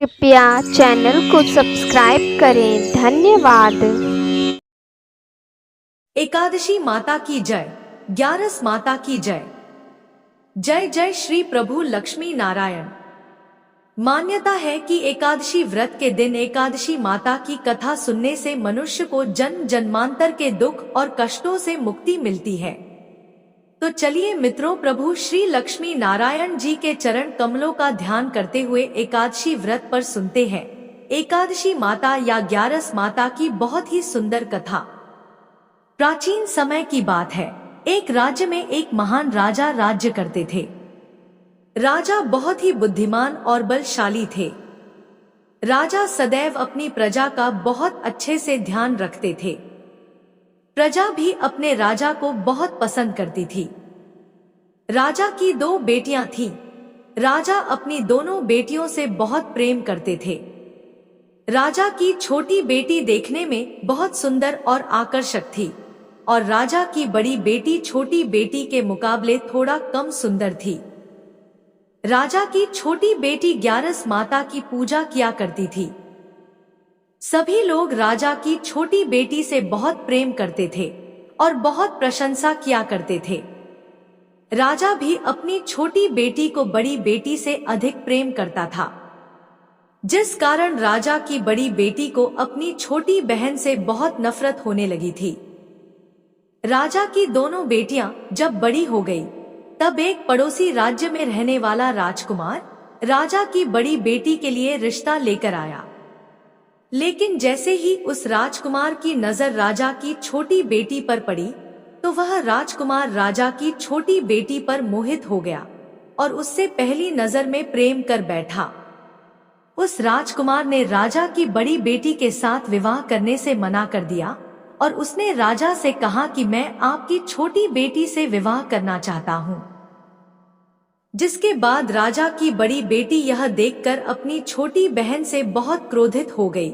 कृपया चैनल को सब्सक्राइब करें। धन्यवाद। एकादशी माता की जय, ग्यारस माता की जय। जय जय श्री प्रभु लक्ष्मी नारायण। मान्यता है कि एकादशी व्रत के दिन एकादशी माता की कथा सुनने से मनुष्य को जन्म जन्मांतर के दुख और कष्टों से मुक्ति मिलती है। तो चलिए मित्रों, प्रभु श्री लक्ष्मी नारायण जी के चरण कमलों का ध्यान करते हुए एकादशी व्रत पर सुनते हैं एकादशी माता या ग्यारस माता की बहुत ही सुंदर कथा। प्राचीन समय की बात है। एक राज्य में एक महान राजा राज्य करते थे। राजा बहुत ही बुद्धिमान और बलशाली थे। राजा सदैव अपनी प्रजा का बहुत अच्छे से ध्यान रखते थे। प्रजा भी अपने राजा को बहुत पसंद करती थी। राजा की 2 बेटियां थीं। राजा अपनी दोनों बेटियों से बहुत प्रेम करते थे। राजा की छोटी बेटी देखने में बहुत सुंदर और आकर्षक थी और राजा की बड़ी बेटी छोटी बेटी के मुकाबले थोड़ा कम सुंदर थी। राजा की छोटी बेटी ग्यारस माता की पूजा किया करती थी। सभी लोग राजा की छोटी बेटी से बहुत प्रेम करते थे और बहुत प्रशंसा किया करते थे। राजा भी अपनी छोटी बेटी को बड़ी बेटी से अधिक प्रेम करता था, जिस कारण राजा की बड़ी बेटी को अपनी छोटी बहन से बहुत नफरत होने लगी थी। राजा की दोनों बेटियां जब बड़ी हो गई, तब एक पड़ोसी राज्य में रहने वाला राजकुमार राजा की बड़ी बेटी के लिए रिश्ता लेकर आया। लेकिन जैसे ही उस राजकुमार की नजर राजा की छोटी बेटी पर पड़ी, तो वह राजकुमार राजा की छोटी बेटी पर मोहित हो गया और उससे पहली नजर में प्रेम कर बैठा। उस राजकुमार ने राजा की बड़ी बेटी के साथ विवाह करने से मना कर दिया और उसने राजा से कहा कि मैं आपकी छोटी बेटी से विवाह करना चाहता हूँ। जिसके बाद राजा की बड़ी बेटी यह देखकर अपनी छोटी बहन से बहुत क्रोधित हो गई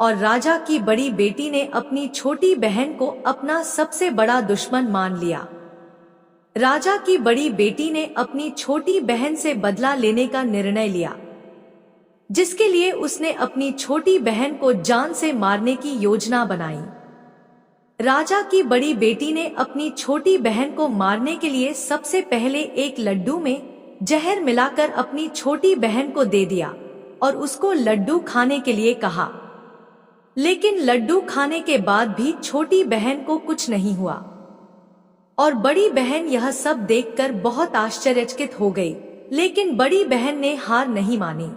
और राजा की बड़ी बेटी ने अपनी छोटी बहन को अपना सबसे बड़ा दुश्मन मान लिया। राजा की बड़ी बेटी ने अपनी छोटी बहन से बदला लेने का निर्णय लिया, जिसके लिए उसने अपनी छोटी बहन को जान से मारने की योजना बनाई। राजा की बड़ी बेटी ने अपनी छोटी बहन को मारने के लिए सबसे पहले एक लड्डू में जहर मिलाकर अपनी छोटी बहन को दे दिया और उसको लड्डू खाने के लिए कहा। लेकिन लड्डू खाने के बाद भी छोटी बहन को कुछ नहीं हुआ और बड़ी बहन यह सब देखकर बहुत आश्चर्यचकित हो गई। लेकिन बड़ी बहन ने हार नहीं मानी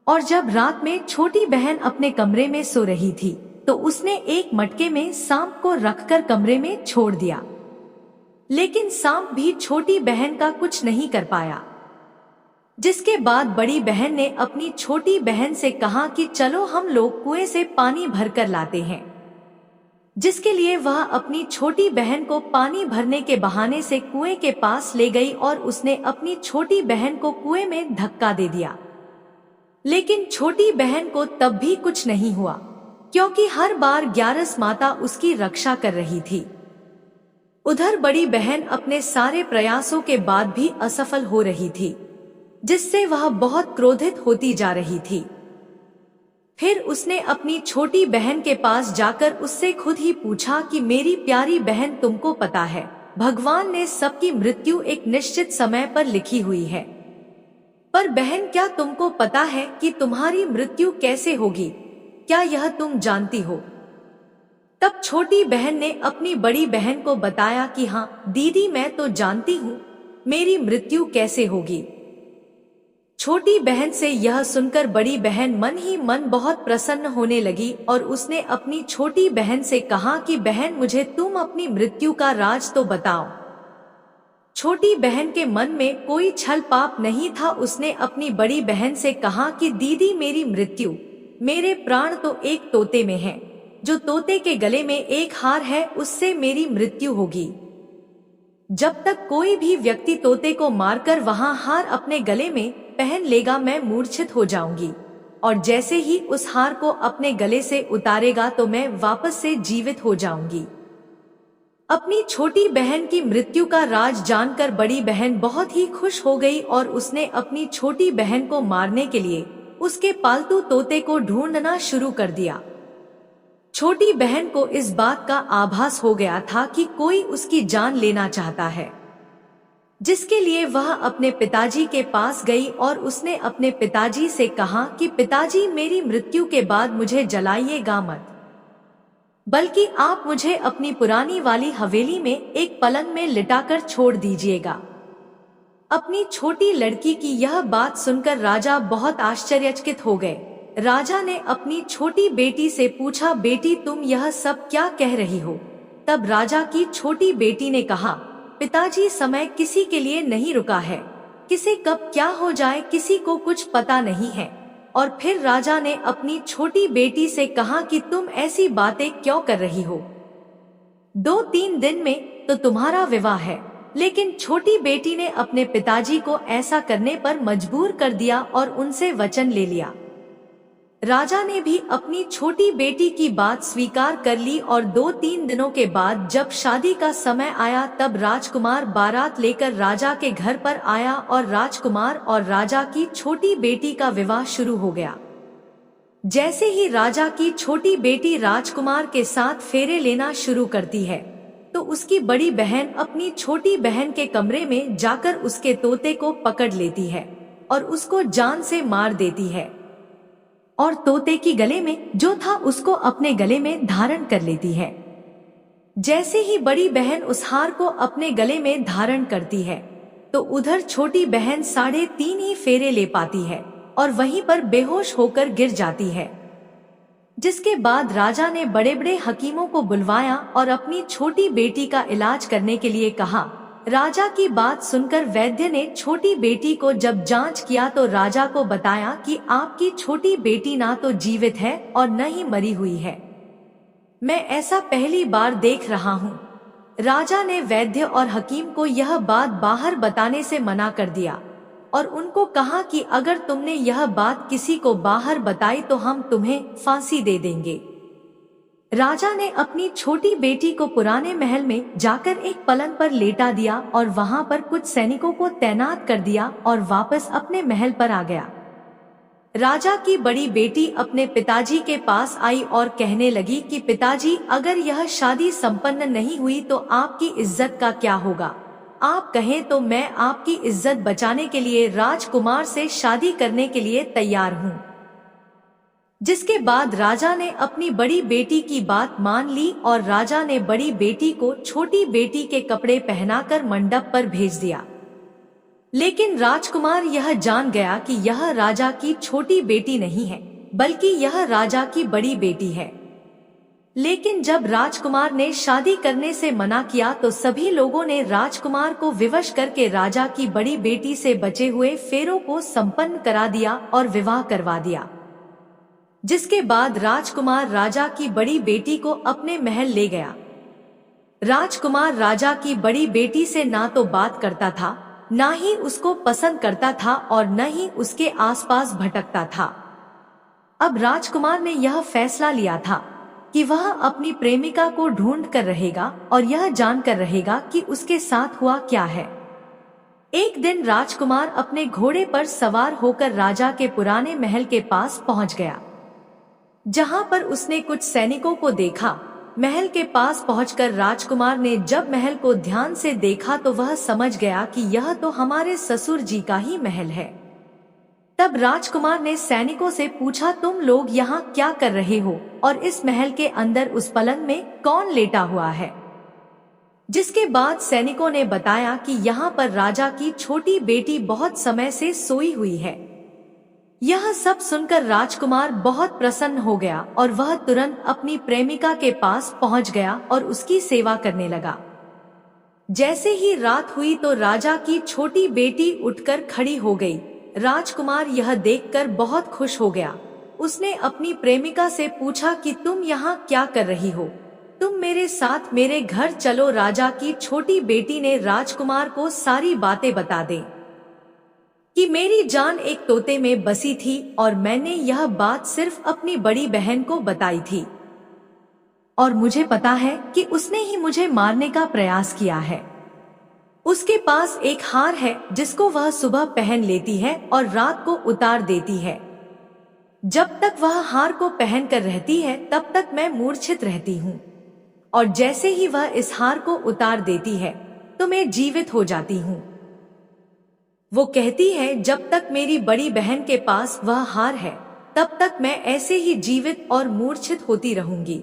और जब रात में छोटी बहन अपने कमरे में सो रही थी, तो उसने एक मटके में सांप को रखकर कमरे में छोड़ दिया। लेकिन सांप भी छोटी बहन का कुछ नहीं कर पाया। जिसके बाद बड़ी बहन ने अपनी छोटी बहन से कहा कि चलो हम लोग कुएं से पानी भरकर लाते हैं। जिसके लिए वह अपनी छोटी बहन को पानी भरने के बहाने से कुएं के पास ले गई और उसने अपनी छोटी बहन को कुएं में धक्का दे दिया। लेकिन छोटी बहन को तब भी कुछ नहीं हुआ, क्योंकि हर बार ग्यारस माता उसकी रक्षा कर रही थी। उधर बड़ी बहन अपने सारे प्रयासों के बाद भी असफल हो रही थी, जिससे वह बहुत क्रोधित होती जा रही थी। फिर उसने अपनी छोटी बहन के पास जाकर उससे खुद ही पूछा कि मेरी प्यारी बहन, तुमको पता है भगवान ने सबकी मृत्यु एक निश्चित समय पर लिखी हुई है, पर बहन क्या तुमको पता है कि तुम्हारी मृत्यु कैसे होगी? क्या यह तुम जानती हो? तब छोटी बहन ने अपनी बड़ी बहन को बताया कि हाँ दीदी, मैं तो जानती हूँ मेरी मृत्यु कैसे होगी। छोटी बहन से यह सुनकर बड़ी बहन मन ही मन बहुत प्रसन्न होने लगी और उसने अपनी छोटी बहन से कहा कि बहन, मुझे तुम अपनी मृत्यु का राज तो बताओ। छोटी बहन के मन में कोई छल पाप नहीं था। उसने अपनी बड़ी बहन से कहा कि दीदी, मेरी मृत्यु, मेरे प्राण तो एक तोते में है। जो तोते के गले में एक हार है, उससे मेरी मृत्यु होगी। जब तक कोई भी व्यक्ति तोते को मारकर वहां हार अपने गले में पहन लेगा, मैं मूर्छित हो जाऊंगी और जैसे ही उस हार को अपने गले से उतारेगा तो मैं वापस से जीवित हो जाऊंगी। अपनी छोटी बहन की मृत्यु का राज जानकर बड़ी बहन बहुत ही खुश हो गई और उसने अपनी छोटी बहन को मारने के लिए उसके पालतू तोते को ढूंढना शुरू कर दिया। छोटी बहन को इस बात का आभास हो गया था कि कोई उसकी जान लेना चाहता है, जिसके लिए वह अपने पिताजी के पास गई और उसने अपने पिताजी से कहा कि पिताजी, मेरी मृत्यु के बाद मुझे जलाइएगा मत, बल्कि आप मुझे अपनी पुरानी वाली हवेली में एक पलंग में लिटाकर छोड़ दीजिएगा। अपनी छोटी लड़की की यह बात सुनकर राजा बहुत आश्चर्यचकित हो गए। राजा ने अपनी छोटी बेटी से पूछा, बेटी तुम यह सब क्या कह रही हो? तब राजा की छोटी बेटी ने कहा, पिताजी, समय किसी के लिए नहीं रुका है, किसे कब क्या हो जाए किसी को कुछ पता नहीं है। और फिर राजा ने अपनी छोटी बेटी से कहा कि तुम ऐसी बातें क्यों कर रही हो? 2-3 दिन में तो तुम्हारा विवाह है। लेकिन छोटी बेटी ने अपने पिताजी को ऐसा करने पर मजबूर कर दिया और उनसे वचन ले लिया। राजा ने भी अपनी छोटी बेटी की बात स्वीकार कर ली और 2-3 दिनों के बाद जब शादी का समय आया तब राजकुमार बारात लेकर राजा के घर पर आया और राजकुमार और राजा की छोटी बेटी का विवाह शुरू हो गया। जैसे ही राजा की छोटी बेटी राजकुमार के साथ फेरे लेना शुरू करती है तो उसकी बड़ी बहन अपनी छोटी बहन के कमरे में जाकर उसके तोते को पकड़ लेती है और उसको जान से मार देती है और तोते की गले में जो था उसको अपने गले में धारण कर लेती है। जैसे ही बड़ी बहन उस हार को अपने गले में धारण करती है तो उधर छोटी बहन 3.5 ही फेरे ले पाती है और वहीं पर बेहोश होकर गिर जाती है। जिसके बाद राजा ने बड़े बड़े हकीमों को बुलवाया और अपनी छोटी बेटी का इलाज करने के लिए कहा। राजा की बात सुनकर वैद्य ने छोटी बेटी को जब जांच किया तो राजा को बताया कि आपकी छोटी बेटी ना तो जीवित है और न ही मरी हुई है। मैं ऐसा पहली बार देख रहा हूँ। राजा ने वैद्य और हकीम को यह बात बाहर बताने से मना कर दिया और उनको कहा कि अगर तुमने यह बात किसी को बाहर बताई तो हम तुम्हें फांसी दे देंगे। राजा ने अपनी छोटी बेटी को पुराने महल में जाकर एक पलंग पर लेटा दिया और वहां पर कुछ सैनिकों को तैनात कर दिया और वापस अपने महल पर आ गया। राजा की बड़ी बेटी अपने पिताजी के पास आई और कहने लगी कि पिताजी, अगर यह शादी संपन्न नहीं हुई तो आपकी इज्जत का क्या होगा? आप कहें तो मैं आपकी इज्जत बचाने के लिए राजकुमार से शादी करने के लिए तैयार हूँ। जिसके बाद राजा ने अपनी बड़ी बेटी की बात मान ली और राजा ने बड़ी बेटी को छोटी बेटी के कपड़े पहनाकर मंडप पर भेज दिया। लेकिन राजकुमार यह जान गया कि यह राजा की छोटी बेटी नहीं है बल्कि यह राजा की बड़ी बेटी है। लेकिन जब राजकुमार ने शादी करने से मना किया तो सभी लोगों ने राजकुमार को विवश करके राजा की बड़ी बेटी से बचे हुए फेरों को संपन्न करा दिया और विवाह करवा दिया। जिसके बाद राजकुमार राजा की बड़ी बेटी को अपने महल ले गया। राजकुमार राजा की बड़ी बेटी से ना तो बात करता था, ना ही उसको पसंद करता था और न ही उसके आसपास भटकता था। अब राजकुमार ने यह फैसला लिया था कि वह अपनी प्रेमिका को ढूंढ कर रहेगा और यह जानकर रहेगा कि उसके साथ हुआ क्या है। एक दिन राजकुमार अपने घोड़े पर सवार होकर राजा के पुराने महल के पास पहुंच गया, जहां पर उसने कुछ सैनिकों को देखा। महल के पास पहुंचकर राजकुमार ने जब महल को ध्यान से देखा तो वह समझ गया कि यह तो हमारे ससुर जी का ही महल है। तब राजकुमार ने सैनिकों से पूछा, तुम लोग यहाँ क्या कर रहे हो और इस महल के अंदर उस पलंग में कौन लेटा हुआ है? जिसके बाद सैनिकों ने बताया कि यहाँ पर राजा की छोटी बेटी बहुत समय से सोई हुई है। यह सब सुनकर राजकुमार बहुत प्रसन्न हो गया और वह तुरंत अपनी प्रेमिका के पास पहुंच गया और उसकी सेवा करने लगा। जैसे ही रात हुई तो राजा की छोटी बेटी उठकर खड़ी हो गई। राजकुमार यह देखकर बहुत खुश हो गया। उसने अपनी प्रेमिका से पूछा कि तुम यहाँ क्या कर रही हो? तुम मेरे साथ मेरे घर चलो। राजा की छोटी बेटी ने राजकुमार को सारी बातें बता दी कि मेरी जान एक तोते में बसी थी और मैंने यह बात सिर्फ अपनी बड़ी बहन को बताई थी और मुझे पता है कि उसने ही मुझे मारने का प्रयास किया है। उसके पास एक हार है जिसको वह सुबह पहन लेती है और रात को उतार देती है। जब तक वह हार को पहनकर रहती है तब तक मैं मूर्छित रहती हूँ, और जैसे ही वह इस हार को उतार देती है तो मैं जीवित हो जाती हूँ। वो कहती है जब तक मेरी बड़ी बहन के पास वह हार है तब तक मैं ऐसे ही जीवित और मूर्छित होती रहूंगी।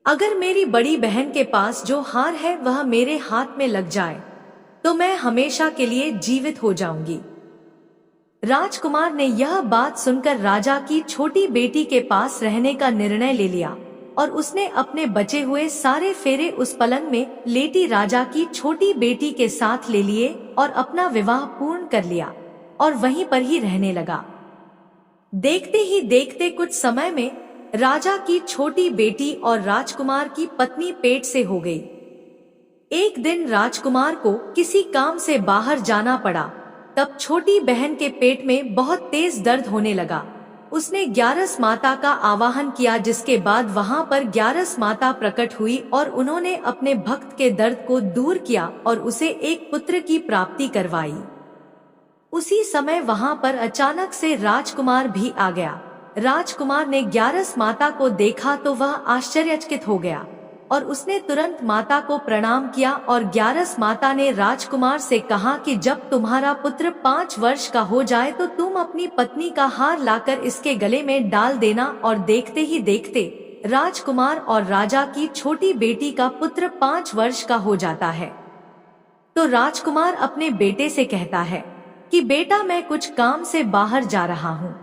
अगर मेरी बड़ी बहन के पास जो हार है वह मेरे हाथ में लग जाए तो मैं हमेशा के लिए जीवित हो जाऊंगी। राजकुमार ने यह बात सुनकर राजा की छोटी बेटी के पास रहने का निर्णय ले लिया और उसने अपने बचे हुए सारे फेरे उस पलंग में लेटी राजा की छोटी बेटी के साथ ले लिए और अपना विवाह पूर्ण कर लिया और वहीं पर ही रहने लगा। देखते ही देखते कुछ समय में राजा की छोटी बेटी और राजकुमार की पत्नी पेट से हो गई। एक दिन राजकुमार को किसी काम से बाहर जाना पड़ा। तब छोटी बहन के पेट में बहुत तेज दर्द होने लगा। उसने ग्यारस माता का आवाहन किया, जिसके बाद वहां पर ग्यारस माता प्रकट हुई और उन्होंने अपने भक्त के दर्द को दूर किया और उसे एक पुत्र की प्राप्ति करवाई। उसी समय वहां पर अचानक से राजकुमार भी आ गया। राजकुमार ने ग्यारस माता को देखा तो वह आश्चर्यचकित हो गया और उसने तुरंत माता को प्रणाम किया और ग्यारस माता ने राजकुमार से कहा कि जब तुम्हारा पुत्र 5 वर्ष का हो जाए तो तुम अपनी पत्नी का हार लाकर इसके गले में डाल देना। और देखते ही देखते राजकुमार और राजा की छोटी बेटी का पुत्र 5 वर्ष का हो जाता है। तो राजकुमार अपने बेटे से कहता है कि बेटा, मैं कुछ काम से बाहर जा रहा हूँ,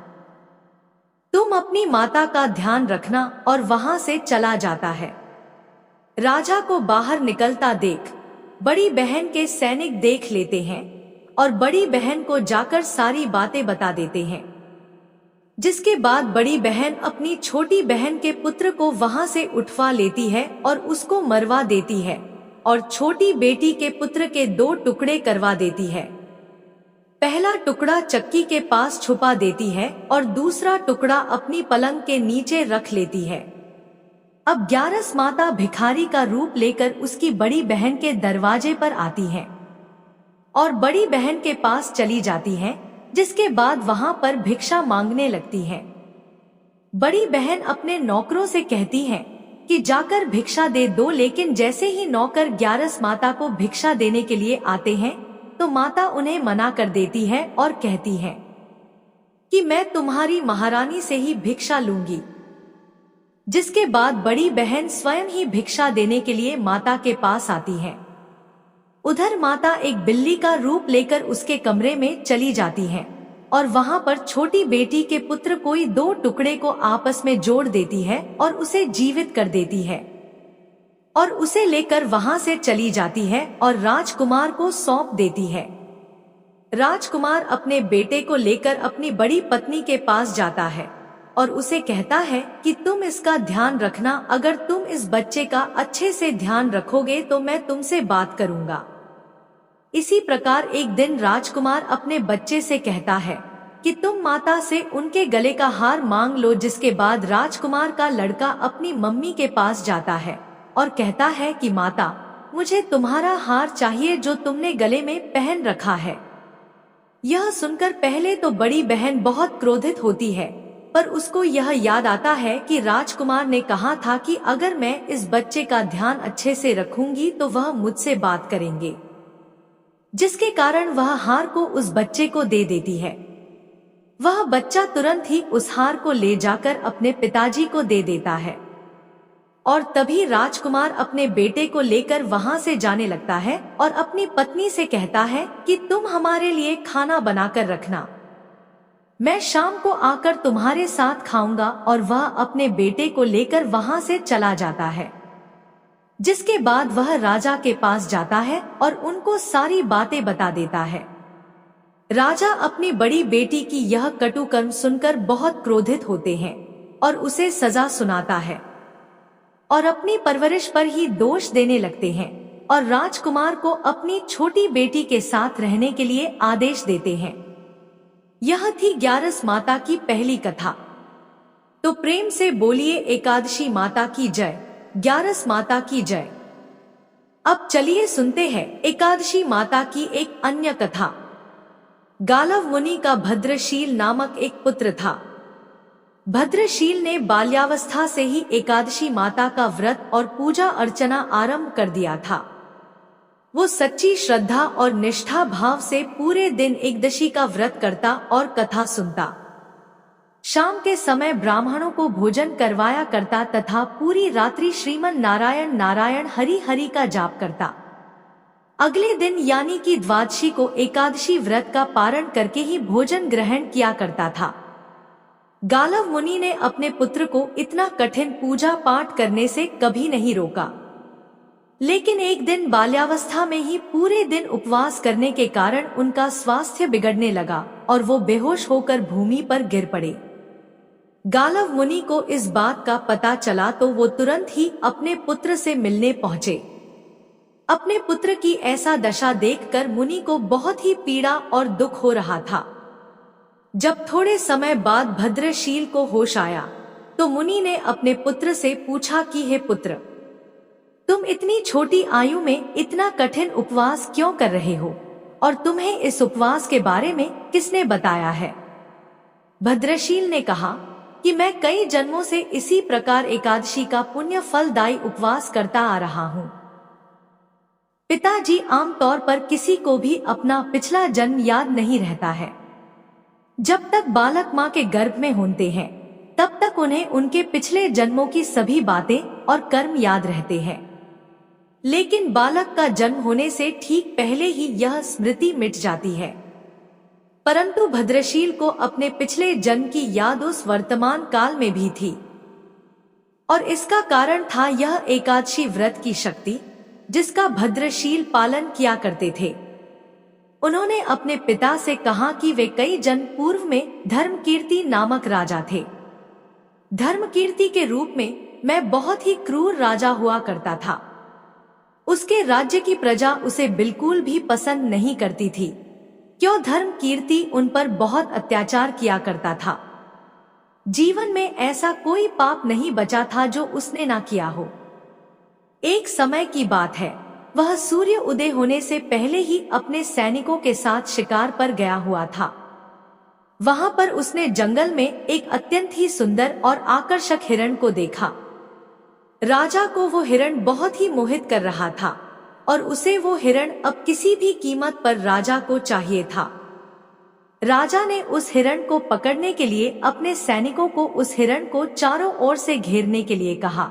तुम अपनी माता का ध्यान रखना, और वहां से चला जाता है। राजा को बाहर निकलता देख बड़ी बहन के सैनिक देख लेते हैं और बड़ी बहन को जाकर सारी बातें बता देते हैं, जिसके बाद बड़ी बहन अपनी छोटी बहन के पुत्र को वहां से उठवा लेती है और उसको मरवा देती है और छोटी बेटी के पुत्र के 2 टुकड़े करवा देती है। पहला टुकड़ा चक्की के पास छुपा देती है और दूसरा टुकड़ा अपनी पलंग के नीचे रख लेती है। अब ग्यारस माता भिखारी का रूप लेकर उसकी बड़ी बहन के दरवाजे पर आती है और बड़ी बहन के पास चली जाती है, जिसके बाद वहां पर भिक्षा मांगने लगती है। बड़ी बहन अपने नौकरों से कहती है कि जाकर भिक्षा दे दो, लेकिन जैसे ही नौकर ग्यारस माता को भिक्षा देने के लिए आते हैं तो माता उन्हें मना कर देती है और कहती है कि मैं तुम्हारी महारानी से ही भिक्षा लूंगी। जिसके बाद बड़ी बहन स्वयं ही भिक्षा देने के लिए माता के पास आती है। उधर माता एक बिल्ली का रूप लेकर उसके कमरे में चली जाती है और वहां पर छोटी बेटी के पुत्र कोई 2 टुकड़े को आपस में जोड़ देती है और उसे जीवित कर देती है और उसे लेकर वहां से चली जाती है और राजकुमार को सौंप देती है। राजकुमार अपने बेटे को लेकर अपनी बड़ी पत्नी के पास जाता है और उसे कहता है कि तुम इसका ध्यान रखना, अगर तुम इस बच्चे का अच्छे से ध्यान रखोगे तो मैं तुमसे बात करूंगा। इसी प्रकार एक दिन राजकुमार अपने बच्चे से कहता है कि तुम माता से उनके गले का हार मांग लो। जिसके बाद राजकुमार का लड़का अपनी मम्मी के पास जाता है और कहता है कि माता, मुझे तुम्हारा हार चाहिए जो तुमने गले में पहन रखा है। यह सुनकर पहले तो बड़ी बहन बहुत क्रोधित होती है, पर उसको यह याद आता है कि राजकुमार ने कहा था कि अगर मैं इस बच्चे का ध्यान अच्छे से रखूंगी तो वह मुझसे बात करेंगे, जिसके कारण वह हार को उस बच्चे को दे देती है। वह बच्चा तुरंत ही उस हार को ले जाकर अपने पिताजी को दे देता है और तभी राजकुमार अपने बेटे को लेकर वहां से जाने लगता है और अपनी पत्नी से कहता है कि तुम हमारे लिए खाना बनाकर रखना, मैं शाम को आकर तुम्हारे साथ खाऊंगा। और वह अपने बेटे को लेकर वहां से चला जाता है। जिसके बाद वह राजा के पास जाता है और उनको सारी बातें बता देता है। राजा अपनी बड़ी बेटी की यह कटु कर्म सुनकर बहुत क्रोधित होते हैं और उसे सजा सुनाता है और अपनी परवरिश पर ही दोष देने लगते हैं और राजकुमार को अपनी छोटी बेटी के साथ रहने के लिए आदेश देते हैं। यह थी ग्यारस माता की पहली कथा। तो प्रेम से बोलिए एकादशी माता की जय, ग्यारस माता की जय। अब चलिए सुनते हैं एकादशी माता की एक अन्य कथा। गालव मुनि का भद्रशील नामक एक पुत्र था। भद्रशील ने बाल्यावस्था से ही एकादशी माता का व्रत और पूजा अर्चना आरंभ कर दिया था। वो सच्ची श्रद्धा और निष्ठा भाव से पूरे दिन एकदशी का व्रत करता और कथा सुनता। शाम के समय ब्राह्मणों को भोजन करवाया करता तथा पूरी रात्रि श्रीमन नारायण नारायण हरि हरि का जाप करता। अगले दिन यानी कि द्वादशी को एकादशी व्रत का पारण करके ही भोजन ग्रहण किया करता था। गालव मुनि ने अपने पुत्र को इतना कठिन पूजा पाठ करने से कभी नहीं रोका, लेकिन एक दिन बाल्यावस्था में ही पूरे दिन उपवास करने के कारण उनका स्वास्थ्य बिगड़ने लगा और वो बेहोश होकर भूमि पर गिर पड़े। गालव मुनि को इस बात का पता चला तो वो तुरंत ही अपने पुत्र से मिलने पहुंचे। अपने पुत्र की ऐसा दशा देखकर मुनि को बहुत ही पीड़ा और दुख हो रहा था। जब थोड़े समय बाद भद्रशील को होश आया तो मुनि ने अपने पुत्र से पूछा कि हे पुत्र, तुम इतनी छोटी आयु में इतना कठिन उपवास क्यों कर रहे हो और तुम्हें इस उपवास के बारे में किसने बताया है? भद्रशील ने कहा कि मैं कई जन्मों से इसी प्रकार एकादशी का पुण्य फलदायी उपवास करता आ रहा हूँ। पिताजी आमतौर पर किसी को भी अपना पिछला जन्म याद नहीं रहता है। जब तक बालक माँ के गर्भ में होते हैं तब तक उन्हें उनके पिछले जन्मों की सभी बातें और कर्म याद रहते हैं, लेकिन बालक का जन्म होने से ठीक पहले ही यह स्मृति मिट जाती है। परंतु भद्रशील को अपने पिछले जन्म की याद उस वर्तमान काल में भी थी और इसका कारण था यह एकादशी व्रत की शक्ति जिसका भद्रशील पालन किया करते थे। उन्होंने अपने पिता से कहा कि वे कई जन्म पूर्व में धर्मकीर्ति नामक राजा थे। धर्मकीर्ति के रूप में मैं बहुत ही क्रूर राजा हुआ करता था। उसके राज्य की प्रजा उसे बिल्कुल भी पसंद नहीं करती थी, क्यों धर्मकीर्ति उन पर बहुत अत्याचार किया करता था। जीवन में ऐसा कोई पाप नहीं बचा था जो उसने ना किया हो। एक समय की बात है, वह सूर्य उदय होने से पहले ही अपने सैनिकों के साथ शिकार पर गया हुआ था। वहां पर उसने जंगल में एक अत्यंत ही सुंदर और आकर्षक हिरण को देखा। राजा को वो हिरण बहुत ही मोहित कर रहा था और उसे वो हिरण अब किसी भी कीमत पर राजा को चाहिए था। राजा ने उस हिरण को पकड़ने के लिए अपने सैनिकों को उस हिरण को चारों ओर से घेरने के लिए कहा।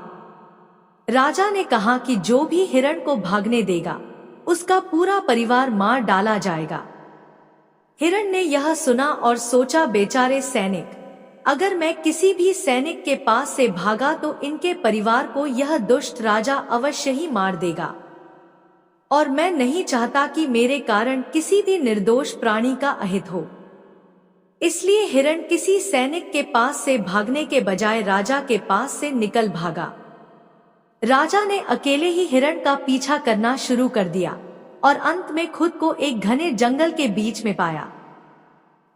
राजा ने कहा कि जो भी हिरण को भागने देगा उसका पूरा परिवार मार डाला जाएगा। हिरण ने यह सुना और सोचा, बेचारे सैनिक, अगर मैं किसी भी सैनिक के पास से भागा तो इनके परिवार को यह दुष्ट राजा अवश्य ही मार देगा और मैं नहीं चाहता कि मेरे कारण किसी भी निर्दोष प्राणी का अहित हो। इसलिए हिरण किसी सैनिक के पास से भागने के बजाय राजा के पास से निकल भागा। राजा ने अकेले ही हिरण का पीछा करना शुरू कर दिया और अंत में खुद को एक घने जंगल के बीच में पाया।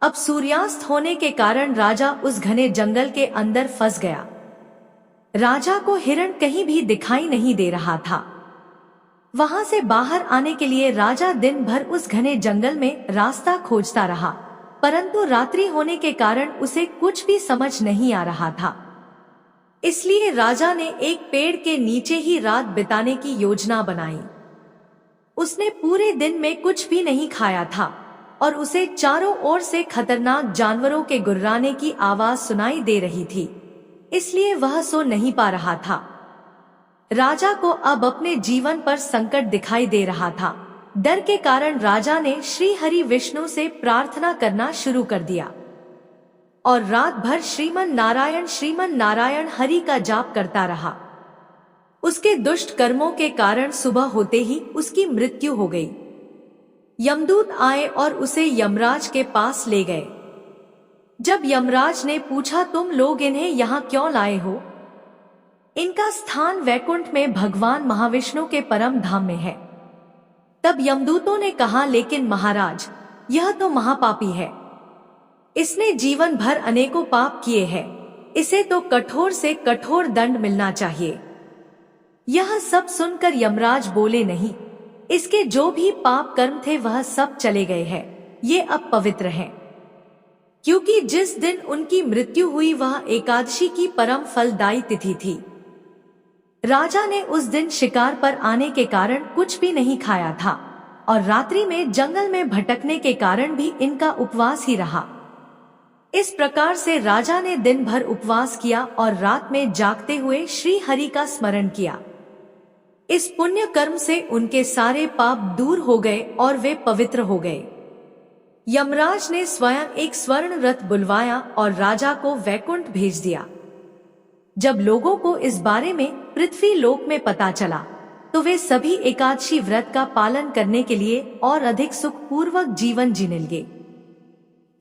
अब सूर्यास्त होने के कारण राजा उस घने जंगल के अंदर फंस गया। राजा को हिरण कहीं भी दिखाई नहीं दे रहा था। वहां से बाहर आने के लिए राजा दिन भर उस घने जंगल में रास्ता खोजता रहा, परंतु रात्रि होने के कारण उसे कुछ भी समझ नहीं आ रहा था। इसलिए राजा ने एक पेड़ के नीचे ही रात बिताने की योजना बनाई। उसने पूरे दिन में कुछ भी नहीं खाया था और उसे चारों ओर से खतरनाक जानवरों के गुर्राने की आवाज सुनाई दे रही थी, इसलिए वह सो नहीं पा रहा था। राजा को अब अपने जीवन पर संकट दिखाई दे रहा था। डर के कारण राजा ने श्री हरि विष्णु से प्रार्थना करना शुरू कर दिया और रात भर श्रीमन नारायण हरि का जाप करता रहा। उसके दुष्ट कर्मों के कारण सुबह होते ही उसकी मृत्यु हो गई। यमदूत आए और उसे यमराज के पास ले गए। जब यमराज ने पूछा, तुम लोग इन्हें यहाँ क्यों लाए हो? इनका स्थान वैकुंठ में भगवान महाविष्णु के परम धाम में है। तब यमदूतों ने कहा, लेकिन महाराज, यह तो महापापी है। इसने जीवन भर अनेकों पाप किए हैं। इसे तो कठोर से कठोर दंड मिलना चाहिए। यह सब सुनकर यमराज बोले, नहीं, इसके जो भी पाप कर्म थे वह सब चले गए हैं। ये अब पवित्र हैं, क्योंकि जिस दिन उनकी मृत्यु हुई वह एकादशी की परम फलदायी तिथि थी। राजा ने उस दिन शिकार पर आने के कारण कुछ भी नहीं खाया था और रात्रि में जंगल में भटकने के कारण भी इनका उपवास ही रहा। इस प्रकार से राजा ने दिन भर उपवास किया और रात में जागते हुए श्री हरि का स्मरण किया। इस पुण्य कर्म से उनके सारे पाप दूर हो गए और वे पवित्र हो गए। यमराज ने स्वयं एक स्वर्ण रथ बुलवाया और राजा को वैकुंठ भेज दिया। जब लोगों को इस बारे में पृथ्वी लोक में पता चला तो वे सभी एकादशी व्रत का पालन करने के लिए और अधिक सुखपूर्वक जीवन जीने लगे।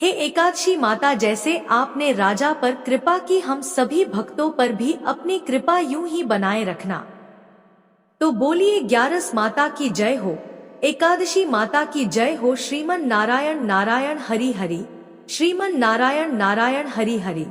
हे एकादशी माता, जैसे आपने राजा पर कृपा की, हम सभी भक्तों पर भी अपनी कृपा यूं ही बनाए रखना। तो बोलिए ग्यारस माता की जय हो, एकादशी माता की जय हो। श्रीमन नारायण नारायण हरि हरि, श्रीमन नारायण नारायण हरि हरि।